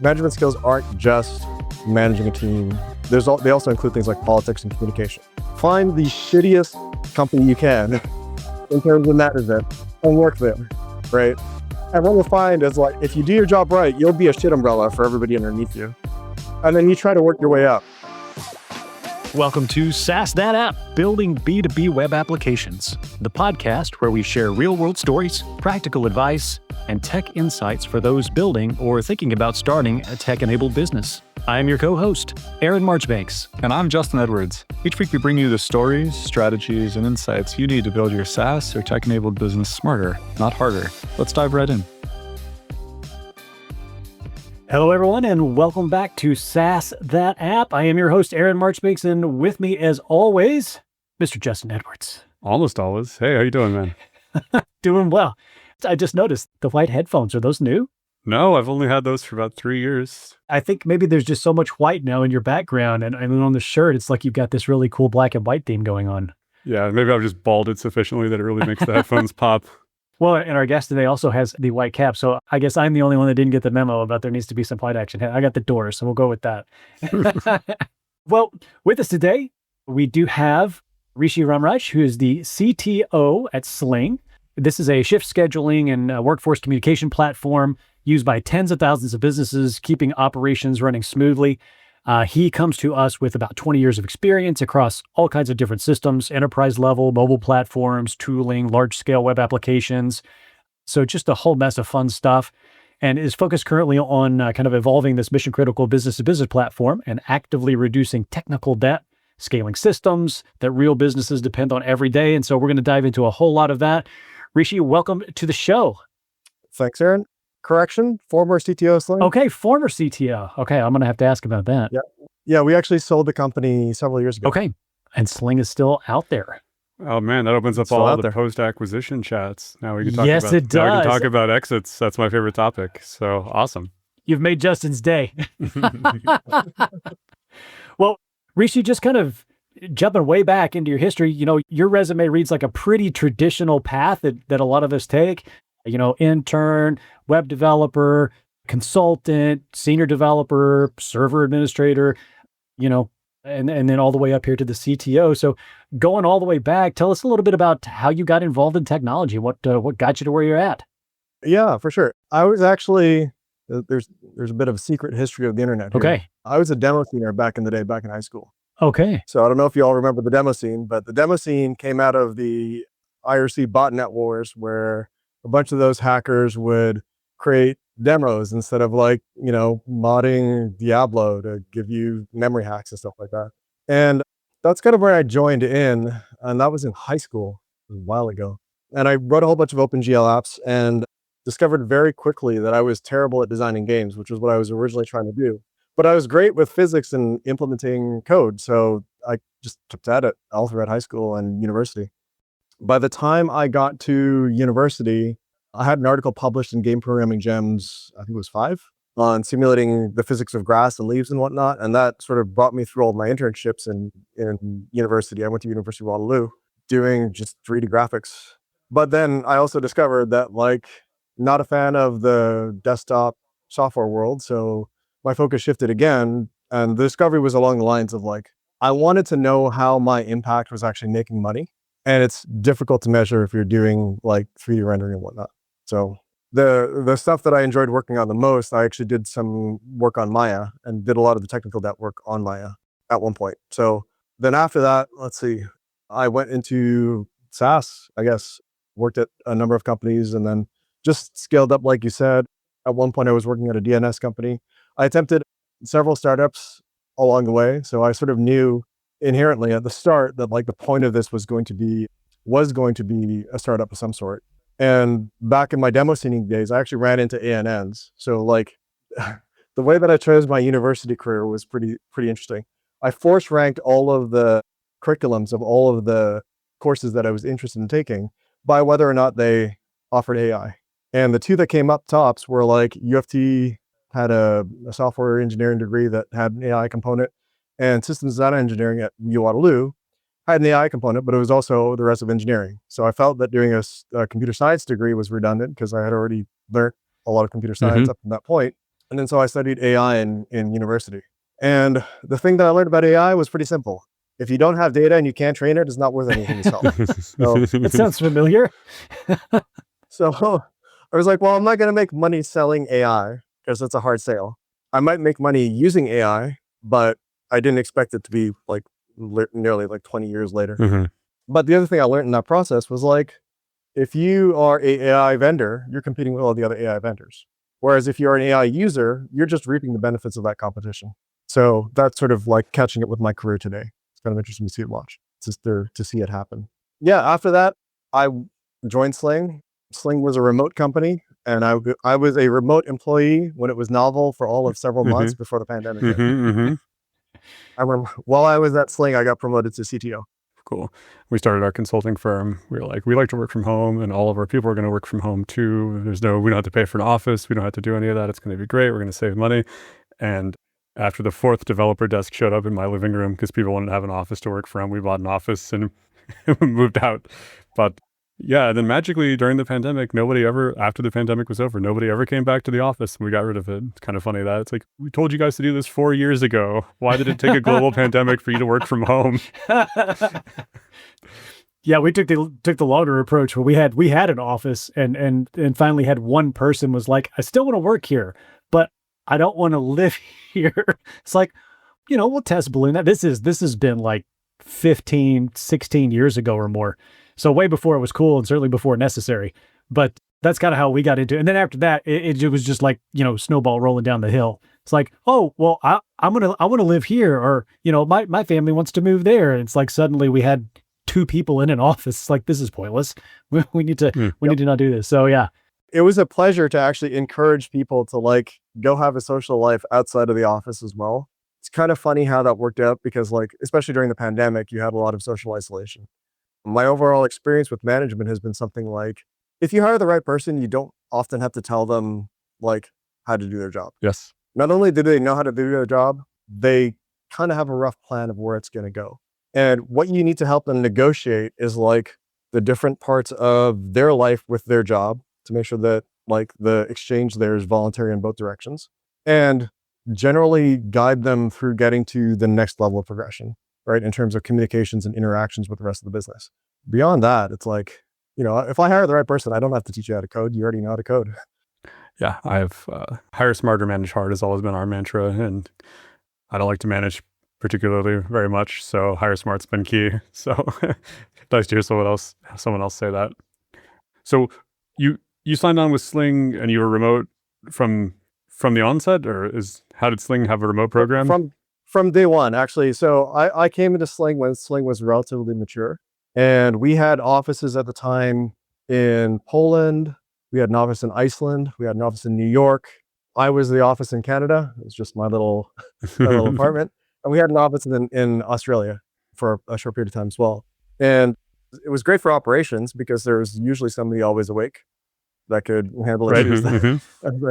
Management skills aren't just managing a team. They also include things like politics and communication. Find the shittiest company you can in terms of management and work there, right? And what you'll find is like, if you do your job right, you'll be a shit umbrella for everybody underneath you. And then you try to work your way up. Welcome to SaaS That App, building B2B Web Applications, the podcast where we share real-world stories, practical advice, and tech insights for those building or thinking about starting a tech-enabled business. I am your co-host, Aaron Marchbanks. And I'm Justin Edwards. Each week we bring you the stories, strategies, and insights you need to build your SaaS or tech-enabled business smarter, not harder. Let's dive right in. Hello, everyone, and welcome back to SaaS That App. I am your host, Aaron Marchbanks, and with me, as always, Mr. Justin Edwards. Almost always. Hey, how you doing, man? Doing well. I just noticed the white headphones. Are those new? No, I've only had those for about 3 years. I think maybe there's just so much white now in your background, and I mean, on the shirt, it's like you've got this really cool black and white theme going on. Yeah, maybe I've just balded sufficiently that it really makes the headphones pop. Well, and our guest today also has the white cap, so I guess I'm the only one that didn't get the memo about there needs to be some white action. I got the doors, so we'll go with that. Well, with us today, we do have Rishi Ramraj, who is the CTO at Sling. This is a shift scheduling and workforce communication platform used by tens of thousands of businesses, keeping operations running smoothly. He comes to us with about 20 years of experience across all kinds of different systems, enterprise level, mobile platforms, tooling, large scale web applications. So just a whole mess of fun stuff, and is focused currently on kind of evolving this mission critical business to business platform and actively reducing technical debt, scaling systems that real businesses depend on every day. And so we're going to dive into a whole lot of that. Rishi, welcome to the show. Thanks, Aaron. Correction, former CTO of Sling. Okay, former CTO. Okay, I'm going to have to ask about that. Yeah, we actually sold the company several years ago. Okay, and Sling is still out there. Oh man, that opens up Still all out the there. post-acquisition chats. Now we can talk Yes, about it Now we can does. talk about exits. That's my favorite topic. So awesome. You've made Justin's day. Well, Rishi, just kind of jumping way back into your history, you know, your resume reads like a pretty traditional path that a lot of us take. You know, intern, web developer, consultant, senior developer, server administrator, you know, and then all the way up here to the CTO. So going all the way back, tell us a little bit about how you got involved in technology. What got you to where you're at? Yeah, for sure. I was actually, there's a bit of a secret history of the internet here. Okay. I was a demo scener back in the day, back in high school. Okay. So I don't know if you all remember the demo scene, but the demo scene came out of the IRC botnet wars, where a bunch of those hackers would create demos instead of like, you know, modding Diablo to give you memory hacks and stuff like that. And that's kind of where I joined in. And that was in high school a while ago. And I wrote a whole bunch of OpenGL apps and discovered very quickly that I was terrible at designing games, which was what I was originally trying to do. But I was great with physics and implementing code. So I just took that at all throughout high school and university. By the time I got to university, I had an article published in Game Programming Gems, I think it was 5, on simulating the physics of grass and leaves and whatnot. And that sort of brought me through all my internships in university. I went to University of Waterloo doing just 3D graphics. But then I also discovered that, like, not a fan of the desktop software world. So my focus shifted again. And the discovery was along the lines of like, I wanted to know how my impact was actually making money. And it's difficult to measure if you're doing like 3D rendering and whatnot. So the stuff that I enjoyed working on the most, I actually did some work on Maya and did a lot of the technical debt work on Maya at one point. So then after that, let's see, I went into SaaS, I guess, worked at a number of companies and then just scaled up, like you said. At one point, I was working at a DNS company. I attempted several startups along the way. So I sort of knew inherently at the start that like the point of this was going to be a startup of some sort. And back in my demo scening days, I actually ran into ANNs. So like the way that I chose my university career was pretty interesting. I force ranked all of the curriculums of all of the courses that I was interested in taking by whether or not they offered AI. And the two that came up tops were like U of T had a software engineering degree that had an AI component, and systems design engineering at U Waterloo had an AI component, but it was also the rest of engineering. So I felt that doing a computer science degree was redundant because I had already learned a lot of computer science up to that point. And then so I studied AI in university. And the thing that I learned about AI was pretty simple. If you don't have data and you can't train it, it's not worth anything to sell. That sounds familiar. So I was like, well, I'm not going to make money selling AI because it's a hard sale. I might make money using AI, but I didn't expect it to be like nearly like 20 years later. Mm-hmm. But the other thing I learned in that process was like, if you are a AI vendor, you're competing with all the other AI vendors. Whereas if you're an AI user, you're just reaping the benefits of that competition. So that's sort of like catching it with my career today. It's kind of interesting to see it to see it happen. Yeah, after that, I joined Sling. Sling was a remote company, and I was a remote employee when it was novel for all of several months before the pandemic hit. I remember while I was at Sling, I got promoted to CTO. Cool. We started our consulting firm. We were like, we like to work from home, and all of our people are going to work from home too. We don't have to pay for an office. We don't have to do any of that. It's going to be great. We're going to save money. And after the 4th developer desk showed up in my living room because people wanted to have an office to work from, we bought an office and moved out. But yeah, then magically during the pandemic, after the pandemic was over, nobody ever came back to the office, and we got rid of it. It's kind of funny that it's like, we told you guys to do this 4 years ago. Why did it take a global pandemic for you to work from home? Yeah, we took the longer approach where we had an office and finally had one person was like, I still want to work here, but I don't want to live here. It's like, we'll test balloon that. This has been like 15, 16 years ago or more. So way before it was cool and certainly before necessary. But that's kind of how we got into it. And then after that, it was just like, snowball rolling down the hill. It's like, oh, well, I want to live here, or, my family wants to move there. And it's like suddenly we had 2 people in an office. It's like, this is pointless. We need to need to not do this. So yeah. It was a pleasure to actually encourage people to like go have a social life outside of the office as well. It's kind of funny how that worked out because like, especially during the pandemic, you had a lot of social isolation. My overall experience with management has been something like, if you hire the right person, you don't often have to tell them like how to do their job. Yes. Not only do they know how to do their job, they kind of have a rough plan of where it's going to go. And what you need to help them negotiate is like the different parts of their life with their job to make sure that like the exchange there is voluntary in both directions, and generally guide them through getting to the next level of progression, right? In terms of communications and interactions with the rest of the business. Beyond that, it's like, if I hire the right person, I don't have to teach you how to code. You already know how to code. Yeah, I've hire smarter, manage hard has always been our mantra, and I don't like to manage particularly very much, so hire smart's been key. So nice to hear someone else say that. So you signed on with Sling and you were remote from the onset, or how did Sling have a remote program? From day one, actually. So I came into Sling when Sling was relatively mature, and we had offices at the time in Poland. We had an office in Iceland. We had an office in New York. I was the office in Canada. It was just my little apartment. And we had an office in Australia for a short period of time as well. And it was great for operations because there's usually somebody always awake that could handle issues that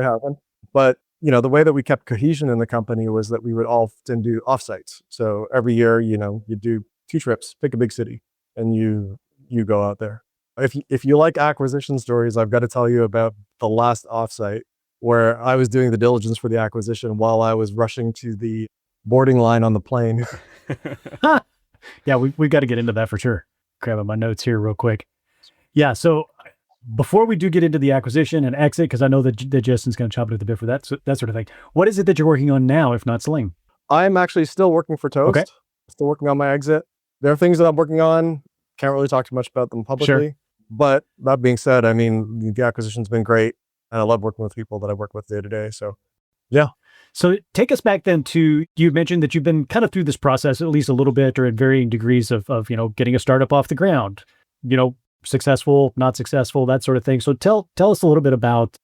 happen. But the way that we kept cohesion in the company was that we would often do offsites. So every year, you do 2 trips, pick a big city, and you go out there. If you like acquisition stories, I've got to tell you about the last offsite where I was doing the diligence for the acquisition while I was rushing to the boarding line on the plane. Yeah, we've got to get into that for sure. Grabbing my notes here real quick. Yeah, so before we do get into the acquisition and exit, because I know that Justin's going to chop it at the bit for that sort of thing. What is it that you're working on now, if not Sling? I'm actually still working for Toast. Okay. Still working on my exit. There are things that I'm working on. Can't really talk too much about them publicly. Sure. But that being said, I mean, the acquisition's been great, and I love working with people that I work with day to day. So, yeah. So take us back then to, you mentioned that you've been kind of through this process at least a little bit, or at varying degrees of getting a startup off the ground, successful, not successful, that sort of thing. So tell us a little bit about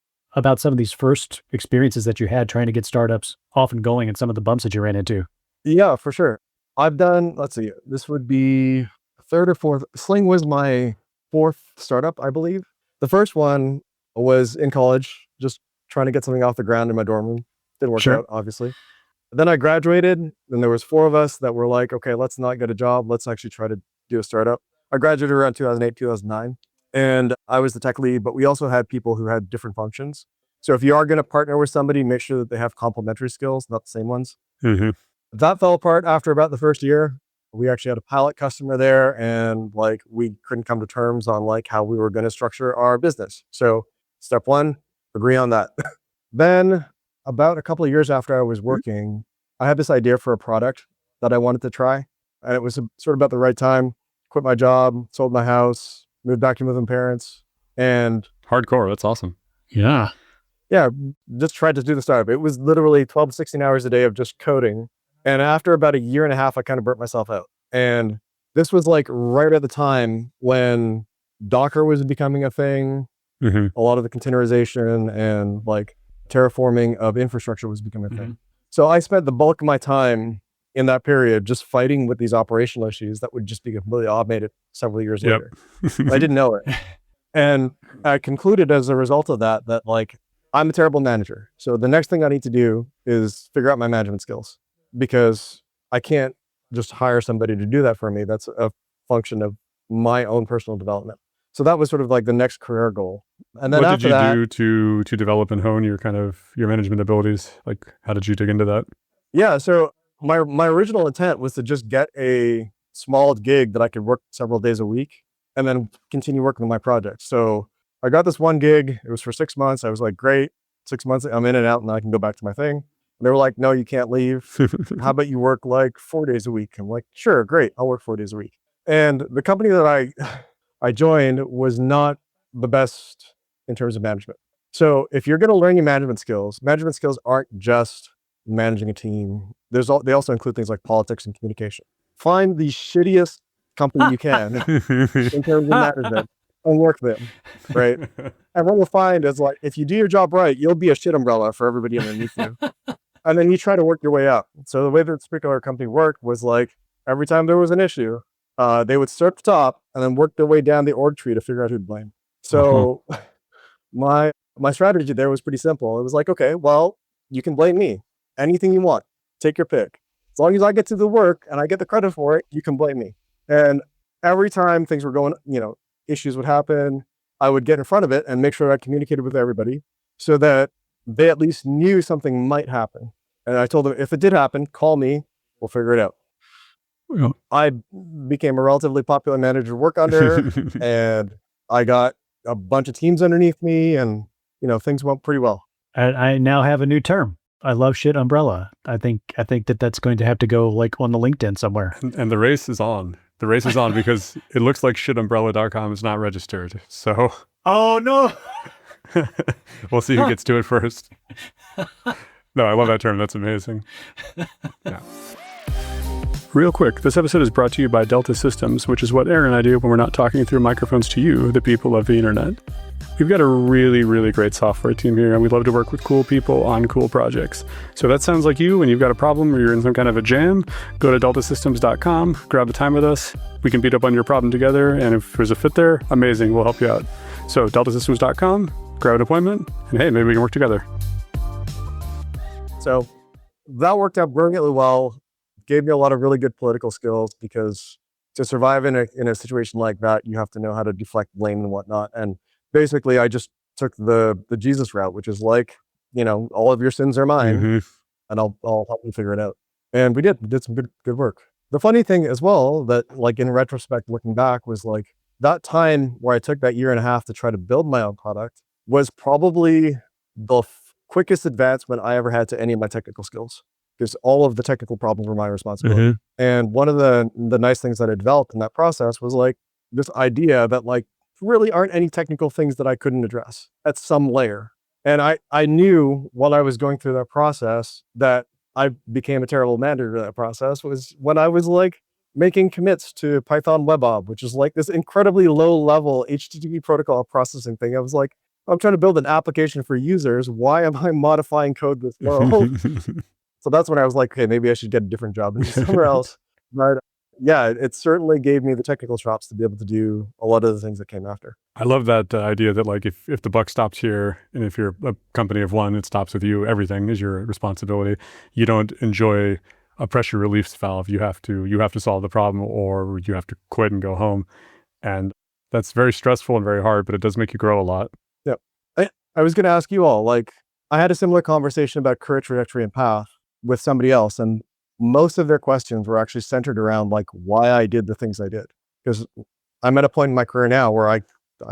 some of these first experiences that you had trying to get startups off and going, and some of the bumps that you ran into. Yeah, for sure. I've done, let's see, this would be 3rd or 4th. Sling was my 4th startup, I believe. The first one was in college, just trying to get something off the ground in my dorm room. Didn't work out, obviously. Then I graduated, and there was 4 of us that were like, okay, let's not get a job. Let's actually try to do a startup. I graduated around 2008, 2009, and I was the tech lead, but we also had people who had different functions. So if you are going to partner with somebody, make sure that they have complementary skills, not the same ones. Mm-hmm. That fell apart after about the first year. We actually had a pilot customer there, and like we couldn't come to terms on like how we were going to structure our business. So step one, agree on that. Then about a couple of years after I was working, I had this idea for a product that I wanted to try. And it was sort of about the right time. Quit my job, sold my house, moved back in with my parents, and Hardcore. That's awesome. Yeah. yeah, just tried to do the startup. It was literally 12 to 16 hours a day of just coding. And after about a year and a half, I kind of burnt myself out. And this was like right at the time when Docker was becoming a thing. Mm-hmm. A lot of the containerization and like terraforming of infrastructure was becoming a thing. Mm-hmm. So I spent the bulk of my time in that period just fighting with these operational issues that would just be completely automated several years later. I didn't know it. And I concluded as a result of that, that like, I'm a terrible manager. So the next thing I need to do is figure out my management skills, because I can't just hire somebody to do that for me. That's a function of my own personal development. So that was sort of like the next career goal. And then what after did you that, do to develop and hone your your management abilities? Like, how did you dig into that? yeah, so my original intent was to just get a small gig that I could work several days a week and then continue working on my project. So I got this one gig. It was for 6 months. I was like, great, 6 months, I'm in and out and I can go back to my thing. And they were like, no, you can't leave. How about you work like 4 days a week? I'm like, sure, great, I'll work 4 days a week. And the company that I joined was not the best in terms of management. So if you're going to learn your management skills aren't just managing a team. They also include things like politics and communication. Find the shittiest company you can in terms of management and work them, right? And what you'll find is like, if you do your job right, you'll be a shit umbrella for everybody underneath you. And then you try to work your way up. So the way that this particular company worked was like, every time there was an issue, they would start at the top and then work their way down the org tree to figure out who to blame. So my strategy there was pretty simple. It was like, okay, well, you can blame me. Anything you want, take your pick. As long as I get to the work and I get the credit for it, you can blame me. And every time things were going, issues would happen, I would get in front of it and make sure I communicated with everybody so that they at least knew something might happen. And I told them, if it did happen, call me, we'll figure it out. Yeah. I became a relatively popular manager to work under, and I got a bunch of teams underneath me, and things went pretty well. And I now have a new term. I love shit umbrella. I think that's going to have to go like on the LinkedIn somewhere. And the race is on. The race is on because it looks like shitumbrella.com is not registered. So Oh no. we'll see who gets to it first. No, I love that term. That's amazing. Yeah. Real quick, this episode is brought to you by Delta Systems, which is what Aaron and I do when we're not talking through microphones to you, the people of the internet. We've got a really, really great software team here, and we love to work with cool people on cool projects. So if that sounds like you and you've got a problem or you're in some kind of a jam, go to deltasystems.com, grab a time with us. We can beat up on your problem together, and if there's a fit there, amazing, we'll help you out. So deltasystems.com, grab an appointment, and hey, maybe we can work together. So that worked out brilliantly well. Gave me a lot of really good political skills, because to survive in a situation like that, you have to know how to deflect blame and whatnot. And basically, I just took the Jesus route, which is like, all of your sins are mine, and I'll help you figure it out. And we did some good work. The funny thing as well, that like in retrospect, looking back, was like that time where I took that year and a half to try to build my own product was probably the quickest advancement I ever had to any of my technical skills, because all of the technical problems were my responsibility. And one of the nice things that I developed in that process was like this idea that like really aren't any technical things that I couldn't address at some layer. And I knew while I was going through that process that I became a terrible manager in that process was when I was like making commits to Python WebAuth, which is like this incredibly low level HTTP protocol processing thing. I was like, I'm trying to build an application for users. Why am I modifying code this low? So that's when I was like, okay, maybe I should get a different job somewhere else. But yeah, it certainly gave me the technical chops to be able to do a lot of the things that came after. I love that idea that like if the buck stops here, and if you're a company of one, it stops with you. Everything is your responsibility. You don't enjoy a pressure relief valve. You have to solve the problem, or you have to quit and go home. And that's very stressful and very hard, but it does make you grow a lot. Yeah. I was going to ask you all, like, I had a similar conversation about career trajectory and path with somebody else, and most of their questions were actually centered around like why I did the things I did. Because I'm at a point in my career now where I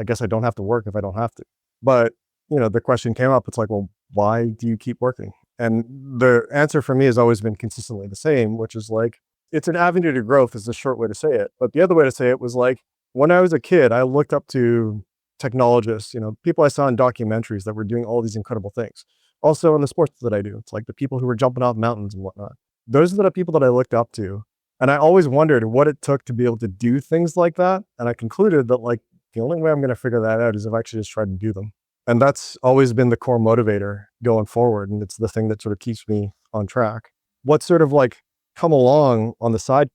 guess I don't have to work if I don't have to. But, the question came up, it's like, well, why do you keep working? And the answer for me has always been consistently the same, which is like, it's an avenue to growth is the short way to say it. But the other way to say it was like, when I was a kid, I looked up to technologists, people I saw in documentaries that were doing all these incredible things. Also in the sports that I do, it's like the people who were jumping off mountains and whatnot. Those are the people that I looked up to. And I always wondered what it took to be able to do things like that. And I concluded that like, the only way I'm going to figure that out is if I actually just try to do them. And that's always been the core motivator going forward. And it's the thing that sort of keeps me on track. What sort of like come along on the side,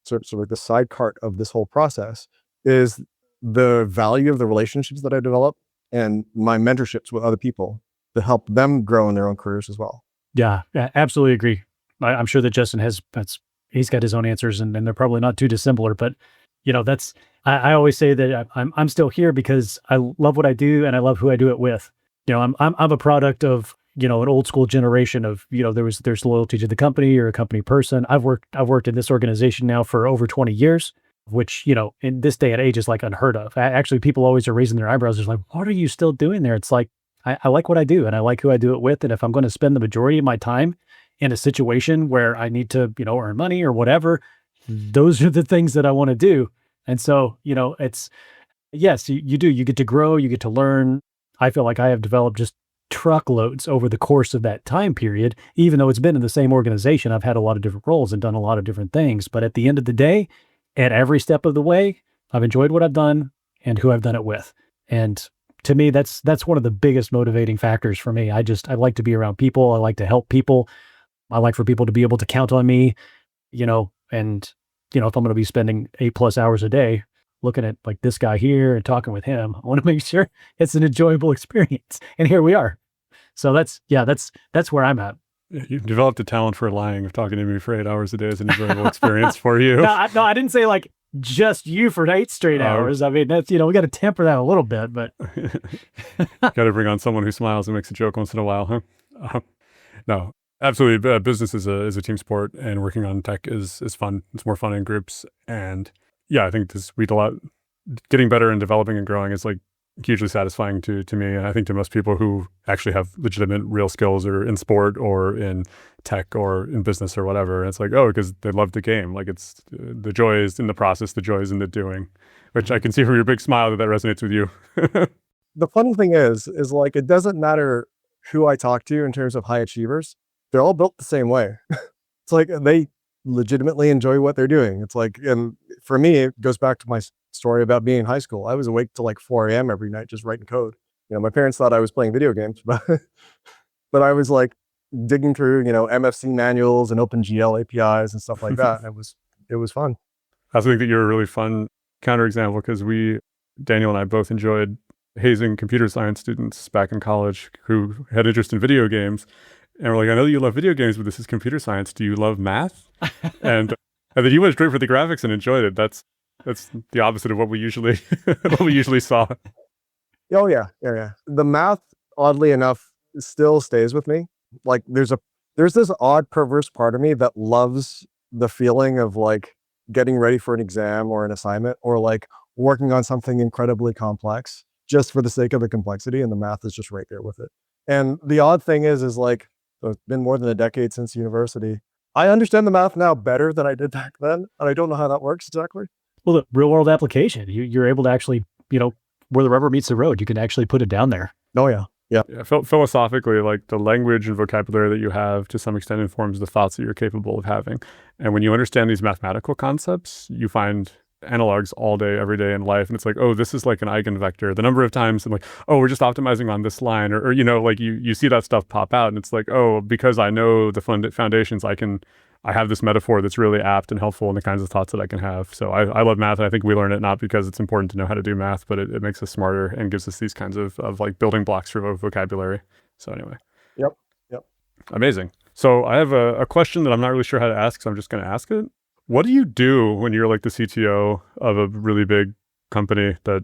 sort of the side cart of this whole process is the value of the relationships that I develop and my mentorships with other people to help them grow in their own careers as well. Yeah, absolutely agree. I'm sure that Justin he's got his own answers and they're probably not too dissimilar, but I always say that I'm still here because I love what I do and I love who I do it with. I'm a product of, an old school generation of, there's loyalty to the company or a company person. I've worked in this organization now for over 20 years, which, in this day and age is like unheard of. Actually, people always are raising their eyebrows. They're like, what are you still doing there? It's like, I like what I do and I like who I do it with. And if I'm going to spend the majority of my time in a situation where I need to, earn money or whatever, those are the things that I want to do. And so, it's, yes, you do, you get to grow, you get to learn. I feel like I have developed just truckloads over the course of that time period. Even though it's been in the same organization, I've had a lot of different roles and done a lot of different things. But at the end of the day, at every step of the way, I've enjoyed what I've done and who I've done it with. And to me, that's one of the biggest motivating factors for me. I like to be around people. I like to help people. I like for people to be able to count on me, and, if I'm going to be spending 8+ hours a day looking at like this guy here and talking with him, I want to make sure it's an enjoyable experience. And here we are. So that's where I'm at. You've developed a talent for lying. If talking to me for 8 hours a day is an enjoyable experience for you. No, I didn't say like just you for 8 straight hours. I mean, that's, we got to temper that a little bit, but. Got to bring on someone who smiles and makes a joke once in a while, huh? No. Absolutely. Business is a team sport, and working on tech is fun. It's more fun in groups. And yeah, I think we a lot. Getting better and developing and growing is like hugely satisfying to me. And I think to most people who actually have legitimate real skills or in sport or in tech or in business or whatever. And it's like, because they love the game. Like it's the joy is in the process, the joy is in the doing, which I can see from your big smile that resonates with you. The funny thing is like, it doesn't matter who I talk to in terms of high achievers. They're all built the same way. It's like they legitimately enjoy what they're doing. It's like, and for me, it goes back to my story about being in high school. I was awake till like 4 a.m. every night just writing code. My parents thought I was playing video games, but I was like digging through, MFC manuals and OpenGL APIs and stuff like that. And it was fun. I think that you're a really fun counterexample because Daniel and I both enjoyed hazing computer science students back in college who had interest in video games. And we're like, I know you love video games, but this is computer science. Do you love math? and then you went straight for the graphics and enjoyed it. That's the opposite of what we usually saw. Oh yeah. The math, oddly enough, still stays with me. Like there's this odd perverse part of me that loves the feeling of like getting ready for an exam or an assignment or like working on something incredibly complex just for the sake of the complexity, and the math is just right there with it. And the odd thing is like, so it's been more than a decade since university. I understand the math now better than I did back then, and I don't know how that works exactly. Well, the real world application, you're able to actually, where the rubber meets the road, you can actually put it down there. Oh yeah. Yeah. Philosophically, like the language and vocabulary that you have to some extent informs the thoughts that you're capable of having. And when you understand these mathematical concepts, you find analogs all day, every day in life. And it's like, this is like an eigenvector. The number of times I'm like, we're just optimizing on this line or like you see that stuff pop out and it's like, because I know the foundations, I have this metaphor that's really apt and helpful in the kinds of thoughts that I can have. So I love math. And I think we learn it not because it's important to know how to do math, but it makes us smarter and gives us these kinds of like building blocks for vocabulary. So anyway. Yep. Amazing. So I have a question that I'm not really sure how to ask, so I'm just going to ask it. What do you do when you're like the CTO of a really big company that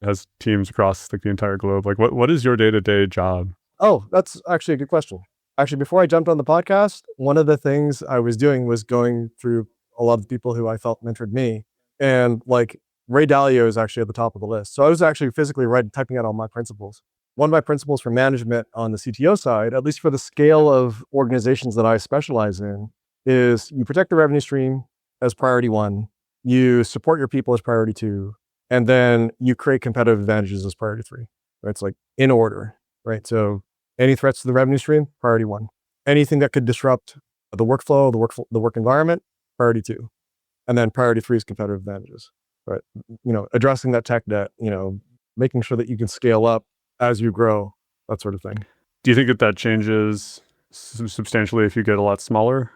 has teams across like the entire globe. Like what is your day-to-day job? Oh, that's actually a good question. Actually, before I jumped on the podcast, one of the things I was doing was going through a lot of the people who I felt mentored me. And like Ray Dalio is actually at the top of the list. So I was actually physically typing out all my principles. One of my principles for management on the CTO side, at least for the scale of organizations that I specialize in, is you protect the revenue stream as priority one, you support your people as priority two, and then you create competitive advantages as priority three. Right? It's like in order, right? So any threats to the revenue stream, priority one. Anything that could disrupt the workflow, the work environment, priority two. And then priority three is competitive advantages, right? Addressing that tech debt, making sure that you can scale up as you grow, that sort of thing. Do you think that changes substantially if you get a lot smaller?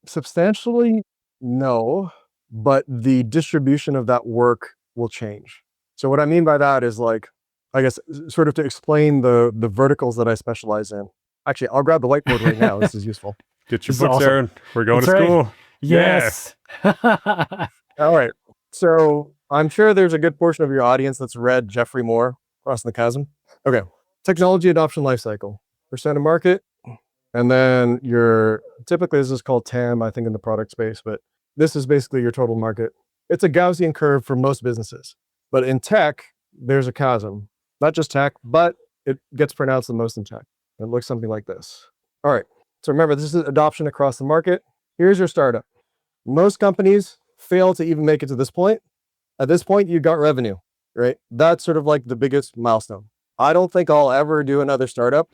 Substantially, no, but the distribution of that work will change. So what I mean by that is like, I guess, sort of to explain the verticals that I specialize in. Actually, I'll grab the whiteboard right now. This is useful. Get your This is books, awesome. Aaron. We're going That's to right. school. Yes. All right. So I'm sure there's a good portion of your audience that's read Jeffrey Moore, Crossing the Chasm. Okay. Technology adoption lifecycle, percent of market, and then typically this is called TAM, I think, in the product space, but this is basically your total market. It's a Gaussian curve for most businesses. But in tech, there's a chasm. Not just tech, but it gets pronounced the most in tech. It looks something like this. All right. So remember, this is adoption across the market. Here's your startup. Most companies fail to even make it to this point. At this point, you got revenue, right? That's sort of like the biggest milestone. I don't think I'll ever do another startup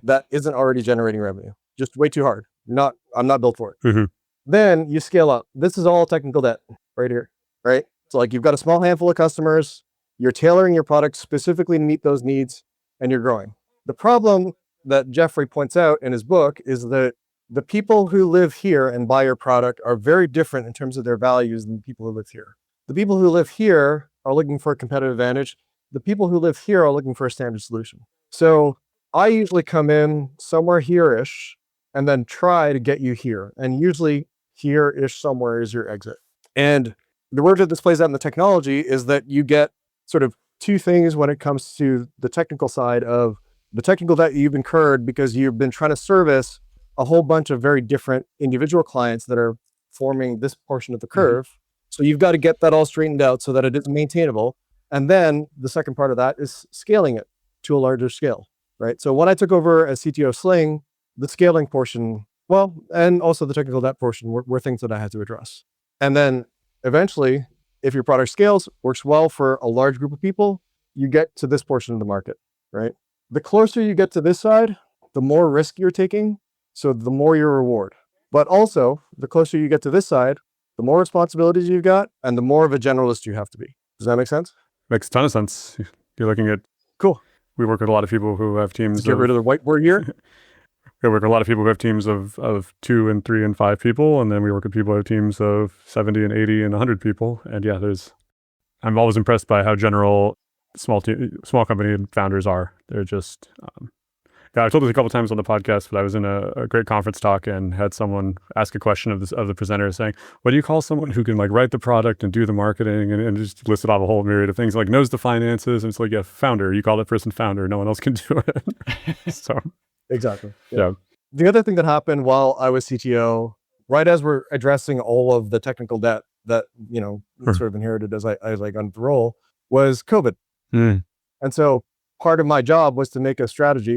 that isn't already generating revenue. Just way too hard. I'm not built for it. Mm-hmm. Then you scale up. This is all technical debt right here, right? So like you've got a small handful of customers, you're tailoring your product specifically to meet those needs, and you're growing. The problem that Jeffrey points out in his book is that the people who live here and buy your product are very different in terms of their values than the people who live here. The people who live here are looking for a competitive advantage. The people who live here are looking for a standard solution. So I usually come in somewhere here-ish and then try to get you here. And usually here-ish somewhere is your exit. And the way that this plays out in the technology is that you get sort of two things when it comes to the technical side of the technical debt you've incurred because you've been trying to service a whole bunch of very different individual clients that are forming this portion of the curve. Mm-hmm. So you've got to get that all straightened out so that it is maintainable. And then the second part of that is scaling it to a larger scale, right? So when I took over as CTO of Sling, the scaling portion, and also the technical debt portion were things that I had to address. And then eventually, if your product scales, works well for a large group of people, you get to this portion of the market, right? The closer you get to this side, the more risk you're taking, so the more your reward. But also, the closer you get to this side, the more responsibilities you've got, and the more of a generalist you have to be. Does that make sense? Makes a ton of sense. You're looking at... Cool. We work with a lot of people who have teams. Get rid of the whiteboard here. We work with a lot of people who have teams of 2 and 3 and 5 people, and then we work with people who have teams of 70 and 80 and 100 people. And yeah, I'm always impressed by how general small company founders are. They're just... I told this a couple times on the podcast, but I was in a great conference talk and had someone ask a question of the presenter saying, what do you call someone who can like write the product and do the marketing and just listed off a whole myriad of things, like knows the finances? And it's like, yeah, founder. You call that person founder. No one else can do it. So exactly. Yeah. The other thing that happened while I was CTO, right as we're addressing all of the technical debt that, sort of inherited as I like on the role, was COVID. Mm. And so part of my job was to make a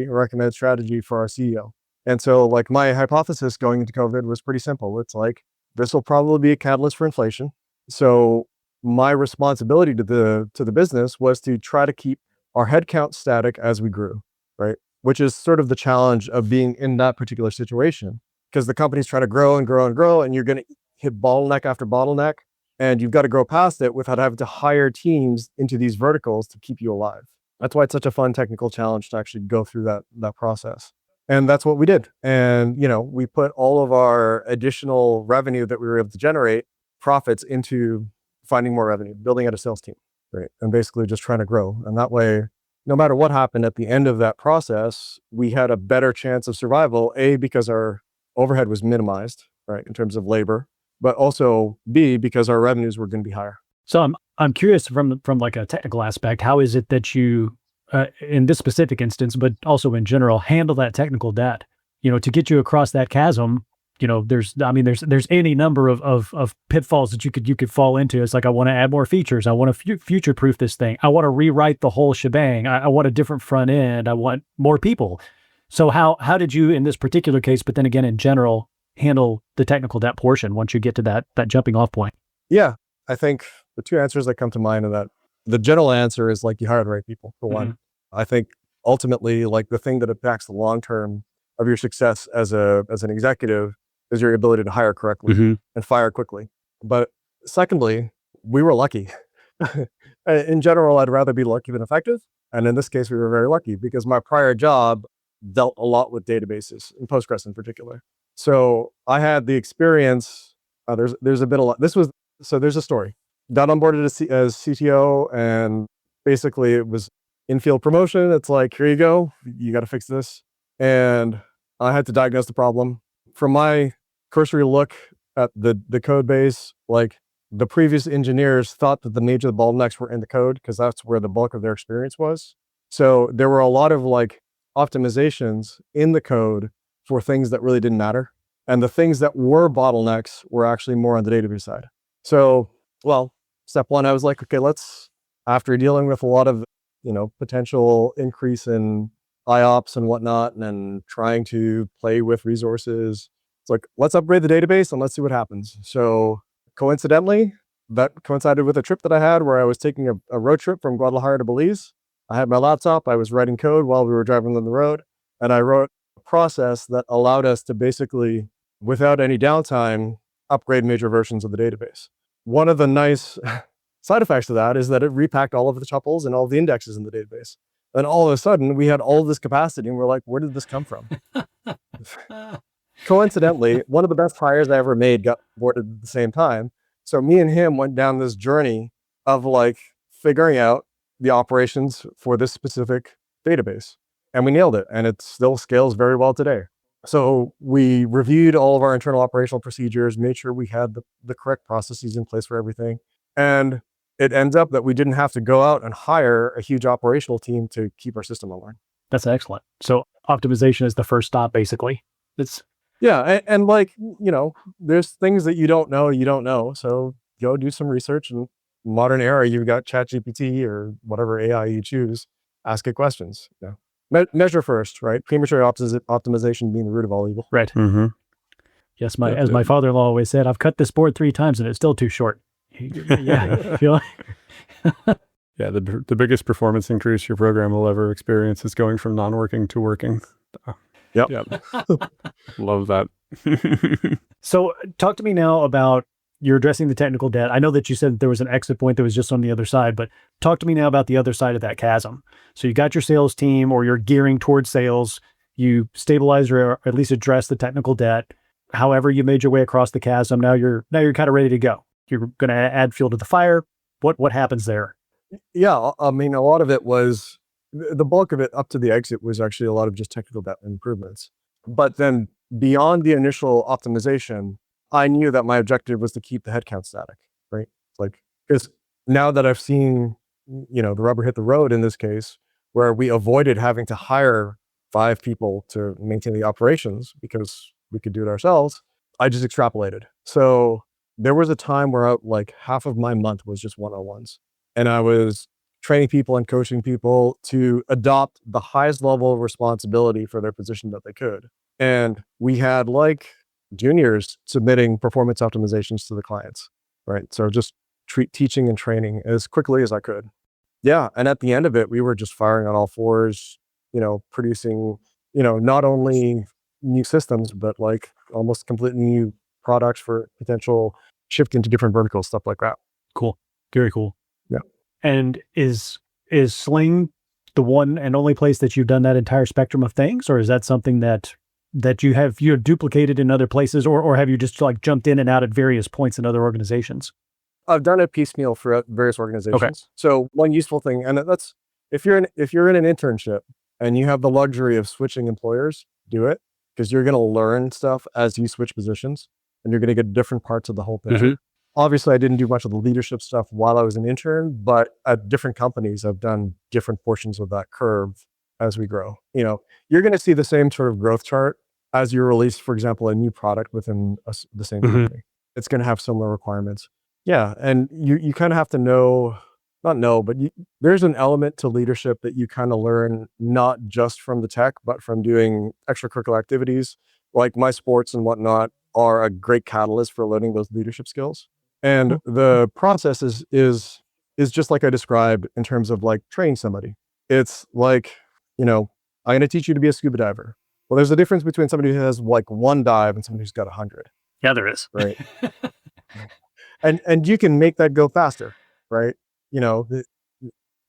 recommended strategy for our CEO. And so like my hypothesis going into COVID was pretty simple. It's like, this will probably be a catalyst for inflation. So my responsibility to the business was to try to keep our headcount static as we grew, right? Which is sort of the challenge of being in that particular situation, because the company's trying to grow and grow and grow, and you're going to hit bottleneck after bottleneck, and you've got to grow past it without having to hire teams into these verticals to keep you alive. That's why it's such a fun technical challenge to actually go through that process. And that's what we did. And, we put all of our additional revenue that we were able to generate, profits, into finding more revenue, building out a sales team, right? And basically just trying to grow. And that way, no matter what happened at the end of that process, we had a better chance of survival, A, because our overhead was minimized, right, in terms of labor, but also B, because our revenues were going to be higher. So I'm curious from like a technical aspect, how is it that you, in this specific instance, but also in general, handle that technical debt? To get you across that chasm. There's any number of pitfalls that you could fall into. It's like, I want to add more features. I want to future proof this thing. I want to rewrite the whole shebang. I want a different front end. I want more people. So how did you, in this particular case, but then again in general, handle the technical debt portion once you get to that jumping off point? Yeah, I think the two answers that come to mind are that the general answer is like, you hire the right people for one. I think ultimately, like, the thing that impacts the long term of your success as an executive is your ability to hire correctly and fire quickly. But secondly, we were lucky. In general, I'd rather be lucky than effective. And in this case, we were very lucky because my prior job dealt a lot with databases, and Postgres in particular. So I had the experience. There's a bit of there's a story. Got onboarded as CTO, and basically it was in-field promotion. It's like, here you go, you got to fix this. And I had to diagnose the problem. From my cursory look at the code base, like, the previous engineers thought that the major bottlenecks were in the code because that's where the bulk of their experience was. So there were a lot of like optimizations in the code for things that really didn't matter. And the things that were bottlenecks were actually more on the database side. So, well, step one, I was like, okay, after dealing with a lot of, potential increase in IOPS and whatnot, and then trying to play with resources, it's like, let's upgrade the database and let's see what happens. So coincidentally, that coincided with a trip that I had where I was taking a road trip from Guadalajara to Belize. I had my laptop, I was writing code while we were driving on the road, and I wrote a process that allowed us to basically, without any downtime, upgrade major versions of the database. One of the nice side effects of that is that it repacked all of the tuples and all of the indexes in the database. And all of a sudden, we had all of this capacity, and we're like, where did this come from? Coincidentally, one of the best hires I ever made got boarded at the same time. So me and him went down this journey of like figuring out the operations for this specific database. And we nailed it. And it still scales very well today. So we reviewed all of our internal operational procedures, made sure we had the correct processes in place for everything. And it ends up that we didn't have to go out and hire a huge operational team to keep our system online. That's excellent. So optimization is the first stop, basically. And like, there's things that you don't know. So go do some research. And modern era, you've got ChatGPT or whatever AI you choose, ask it questions. Measure first, right? Premature optimization being the root of all evil. Right. Yes, as my father-in-law always said, I've cut this board 3 times and it's still too short. Yeah, feel like... Yeah, the biggest performance increase your program will ever experience is going from non-working to working. Yep. Love that. So talk to me now about, you're addressing the technical debt. I know that you said that there was an exit point that was just on the other side, but talk to me now about the other side of that chasm. So you got your sales team, or you're gearing towards sales. You stabilize or at least address the technical debt. However, you made your way across the chasm. Now you're kind of ready to go. You're going to add fuel to the fire. What happens there? Yeah, I mean, a lot of it was, the bulk of it up to the exit was actually a lot of just technical debt improvements. But then beyond the initial optimization, I knew that my objective was to keep the headcount static, right? Like, because now that I've seen, the rubber hit the road in this case, where we avoided having to hire 5 people to maintain the operations because we could do it ourselves, I just extrapolated. So there was a time where like half of my month was just one-on-ones. And I was training people and coaching people to adopt the highest level of responsibility for their position that they could. And we had like juniors submitting performance optimizations to the clients, right? So just teaching and training as quickly as I could. Yeah. And at the end of it, we were just firing on all fours, producing, not only new systems, but like almost completely new products for potential shift into different verticals, stuff like that. Cool. Very cool. Yeah. And is Sling the one and only place that you've done that entire spectrum of things? Or is that something that you have duplicated in other places, or have you just like jumped in and out at various points in other organizations? I've done it piecemeal for various organizations. Okay. So one useful thing, and that's, if you're in an internship and you have the luxury of switching employers, do it, because you're going to learn stuff as you switch positions, and you're going to get different parts of the whole picture. obviously I didn't do much of the leadership stuff while I was an intern, but at different companies, I've done different portions of that curve as we grow. You're going to see the same sort of growth chart as you release, for example, a new product within the same company. It's going to have similar requirements. Yeah. And you kind of have to know, not know, but there's an element to leadership that you kind of learn not just from the tech, but from doing extracurricular activities like my sports and whatnot are a great catalyst for learning those leadership skills. And the process is just like I described in terms of like training somebody. It's like, I'm going to teach you to be a scuba diver. Well, there's a difference between somebody who has like one dive and somebody who's got 100. Yeah, there is. Right. and you can make that go faster, right? The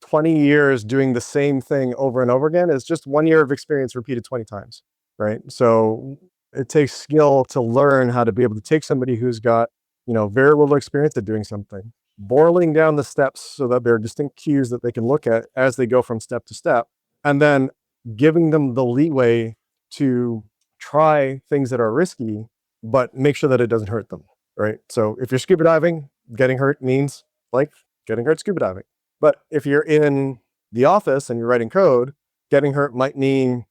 20 years doing the same thing over and over again is just 1 year of experience repeated 20 times, right? So it takes skill to learn how to be able to take somebody who's got, very little experience at doing something, boiling down the steps so that there are distinct cues that they can look at as they go from step to step, and then giving them the leeway to try things that are risky, but make sure that it doesn't hurt them, right? So if you're scuba diving, getting hurt means like getting hurt scuba diving. But if you're in the office and you're writing code, getting hurt might mean,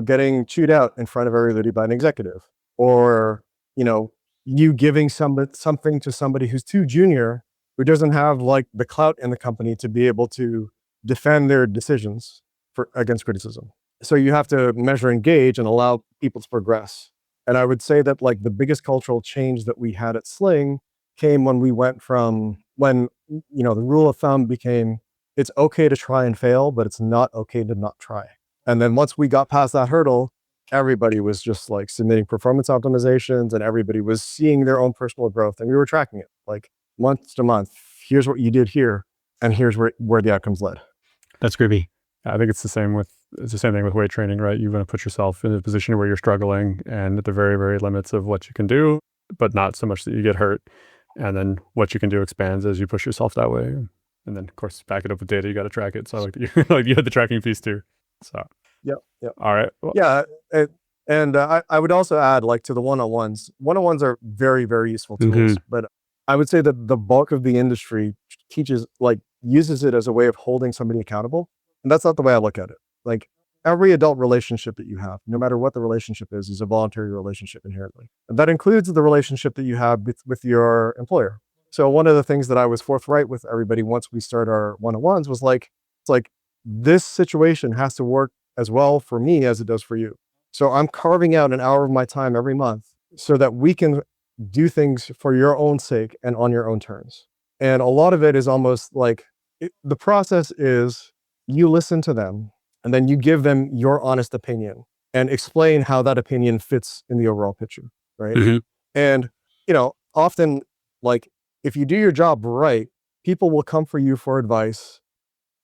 getting chewed out in front of everybody by an executive, or, you giving something to somebody who's too junior, who doesn't have like the clout in the company to be able to defend their decisions against criticism. So you have to measure, engage, and allow people to progress. And I would say that like the biggest cultural change that we had at Sling came when we went from the rule of thumb became it's okay to try and fail, but it's not okay to not try. And then once we got past that hurdle, everybody was just like submitting performance optimizations and everybody was seeing their own personal growth. And we were tracking it like month to month. Here's what you did here. And here's where the outcomes led. That's groovy. I think it's the same thing with weight training, right? You want to put yourself in a position where you're struggling and at the very, very limits of what you can do, but not so much that you get hurt. And then what you can do expands as you push yourself that way. And then of course, back it up with data, you got to track it. So like you had the tracking piece too. So, Yep. All right. Well, yeah. And I would also add like to the one-on-ones are very, very useful tools, but I would say that the bulk of the industry uses it as a way of holding somebody accountable. And that's not the way I look at it. Like every adult relationship that you have, no matter what the relationship is a voluntary relationship inherently. And that includes the relationship that you have with your employer. So one of the things that I was forthright with everybody once we start our one-on-ones was like, it's like this situation has to work as well for me as it does for you. So I'm carving out an hour of my time every month so that we can do things for your own sake and on your own terms. And a lot of it is almost like the process is you listen to them and then you give them your honest opinion and explain how that opinion fits in the overall picture, right? And, often like if you do your job right, people will come for you for advice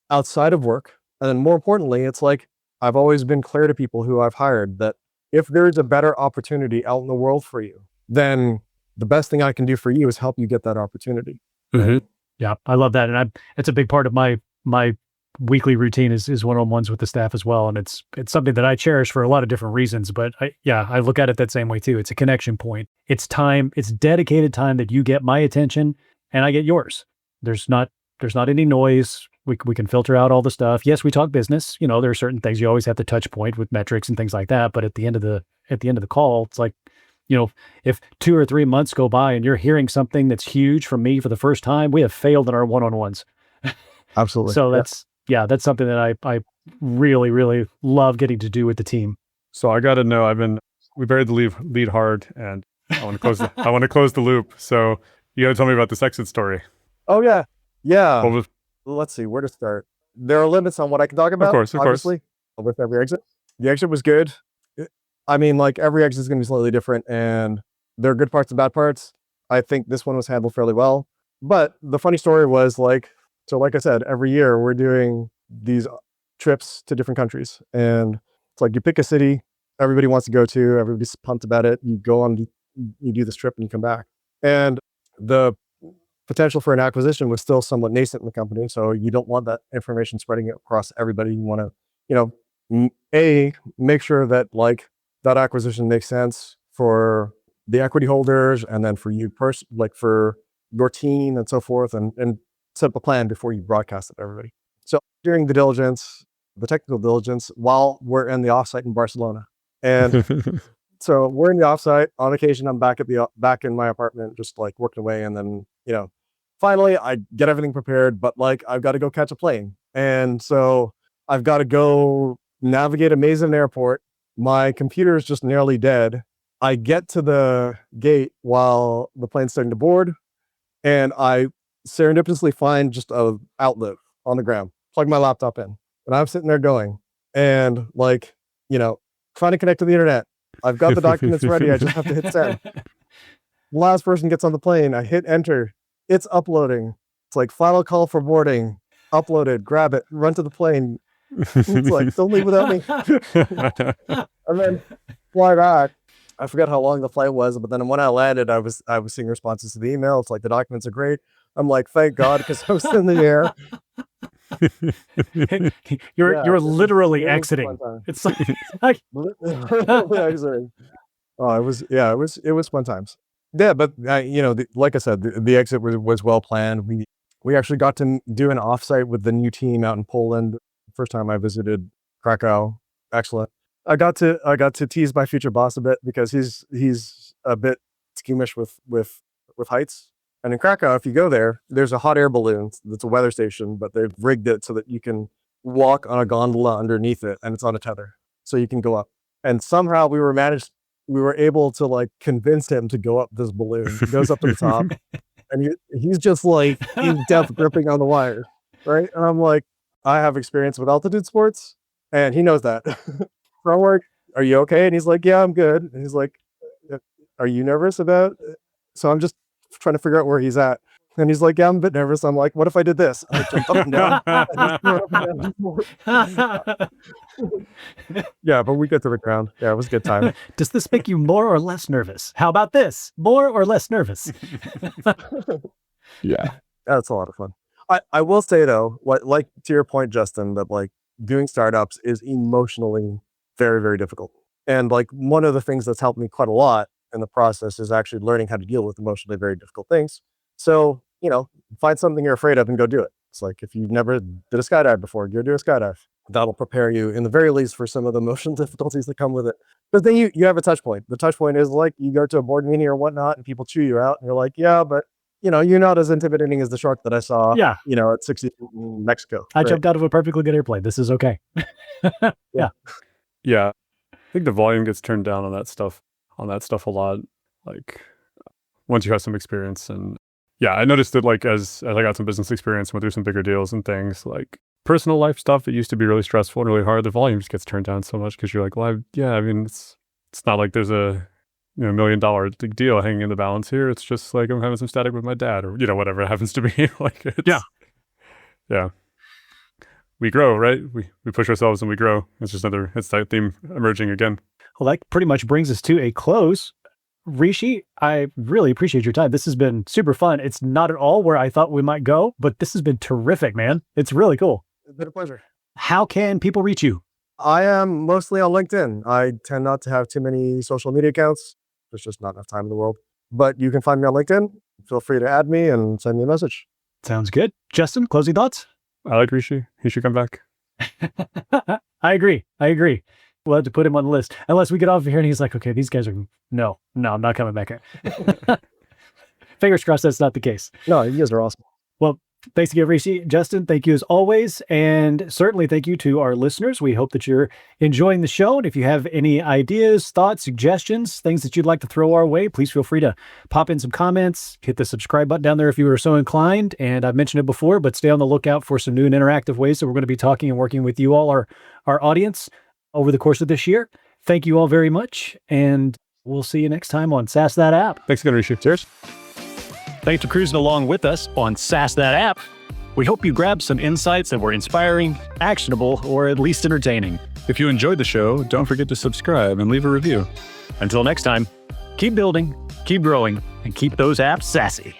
outside of work. And then more importantly, it's like, I've always been clear to people who I've hired that if there's a better opportunity out in the world for you, then the best thing I can do for you is help you get that opportunity. Yeah, I love that. And it's a big part of my weekly routine is one-on-ones with the staff as well. And it's something that I cherish for a lot of different reasons, but I look at it that same way too. It's a connection point. It's time, it's dedicated time that you get my attention and I get yours. There's not any noise. We can filter out all the stuff. Yes, we talk business. There are certain things you always have to touch point with metrics and things like that. But at the end of the call, it's like, if 2 or 3 months go by and you're hearing something that's huge from me for the first time, we have failed in our one-on-ones. Absolutely. So that's something that I really, really love getting to do with the team. So I got to know, we buried the lead hard and I want to close the loop. So you got to tell me about this exit story. Oh yeah. Yeah. Let's see where to start. There are limits on what I can talk about. Of course. With every exit. The exit was good. I mean, like every exit is going to be slightly different and there are good parts and bad parts. I think this one was handled fairly well. But the funny story was like I said, every year we're doing these trips to different countries. And it's like you pick a city everybody wants to go to, everybody's pumped about it. You go on, you do this trip and you come back. And the potential for an acquisition was still somewhat nascent in the company. So you don't want that information spreading across everybody. You want to, make sure that like that acquisition makes sense for the equity holders and then for you for your team and so forth, and set up a plan before you broadcast it to everybody. So during the diligence, the technical diligence, while we're in the offsite in Barcelona, and so we're in the offsite. On occasion, I'm back in my apartment, just like working away, and then finally I get everything prepared. But like I've got to go catch a plane, and so I've got to go navigate a maze in an airport. My computer is just nearly dead. I get to the gate while the plane's starting to board, and I serendipitously find just a outlet on the ground, plug my laptop in, and I'm sitting there going, and like, trying to connect to the internet. I've got the documents ready. I just have to hit send. Last person gets on the plane. I hit enter. It's uploading. It's like final call for boarding. Uploaded. Grab it. Run to the plane. It's like, don't leave without me. And then fly back. I forget how long the flight was, but then when I landed, I was seeing responses to the email. It's like, the documents are great. I'm like, thank God, because I was in the air. You're literally exiting. It's like exiting. Oh, it was fun times. Yeah, but like I said, the exit was well planned. We actually got to do an offsite with the new team out in Poland. First time I visited Krakow. Excellent. I got to tease my future boss a bit because he's a bit squeamish with heights. And in Krakow, if you go there, there's a hot air balloon that's a weather station, but they've rigged it so that you can walk on a gondola underneath it, and it's on a tether, so you can go up. And somehow we were able to like convince him to go up this balloon. He goes up to the top, and he's just like in depth gripping on the wires, right? And I'm like, I have experience with altitude sports, and he knows that. So I'm like, are you okay? And he's like, yeah, I'm good. And he's like, are you nervous about it? So I'm just trying to figure out where he's at. And he's like, yeah, I'm a bit nervous. I'm like, what if I did this? I jumped up and down. Yeah, but we get to the ground. Yeah, it was a good time. Does this make you more or less nervous? How about this? More or less nervous? Yeah. That's a lot of fun. I will say though, like to your point, Justin, that like doing startups is emotionally very, very difficult. And like one of the things that's helped me quite a lot in the process is actually learning how to deal with emotionally very difficult things. So, find something you're afraid of and go do it. It's like, if you've never did a skydive before, go do a skydive. That'll prepare you in the very least for some of the emotional difficulties that come with it. But then you have a touch point. The touch point is like you go to a board meeting or whatnot and people chew you out and you're like, yeah, but you're not as intimidating as the shark that I saw, at 60 in Mexico. I jumped out of a perfectly good airplane. This is okay. Yeah. Yeah. I think the volume gets turned down on that stuff a lot. Like once you have some experience. And yeah, I noticed that like as I got some business experience, went through some bigger deals and things, like personal life stuff that used to be really stressful and really hard, the volume just gets turned down so much because you're like, well, it's not like there's a $1 million deal hanging in the balance here. It's just like I'm having some static with my dad or whatever it happens to be. Like yeah. We grow, right? We push ourselves and we grow. It's that theme emerging again. Well, that pretty much brings us to a close. Rishi, I really appreciate your time. This has been super fun. It's not at all where I thought we might go, but this has been terrific, man. It's really cool. It's been a pleasure. How can people reach you? I am mostly on LinkedIn. I tend not to have too many social media accounts. There's just not enough time in the world. But you can find me on LinkedIn. Feel free to add me and send me a message. Sounds good. Justin, closing thoughts? I like Rishi. He should come back. I agree. We'll have to put him on the list. Unless we get off here and he's like, okay, these guys are, no, I'm not coming back here. Fingers crossed that's not the case. No, you guys are awesome. Well, thanks again, Rishi. Justin, thank you as always. And certainly thank you to our listeners. We hope that you're enjoying the show. And if you have any ideas, thoughts, suggestions, things that you'd like to throw our way, please feel free to pop in some comments, hit the subscribe button down there if you were so inclined. And I've mentioned it before, but stay on the lookout for some new and interactive ways that we're going to be talking and working with you all, our audience, over the course of this year. Thank you all very much. And we'll see you next time on SaaS That App. Thanks again, Rishi. Cheers. Thanks for cruising along with us on SaaS That App. We hope you grabbed some insights that were inspiring, actionable, or at least entertaining. If you enjoyed the show, don't forget to subscribe and leave a review. Until next time, keep building, keep growing, and keep those apps sassy.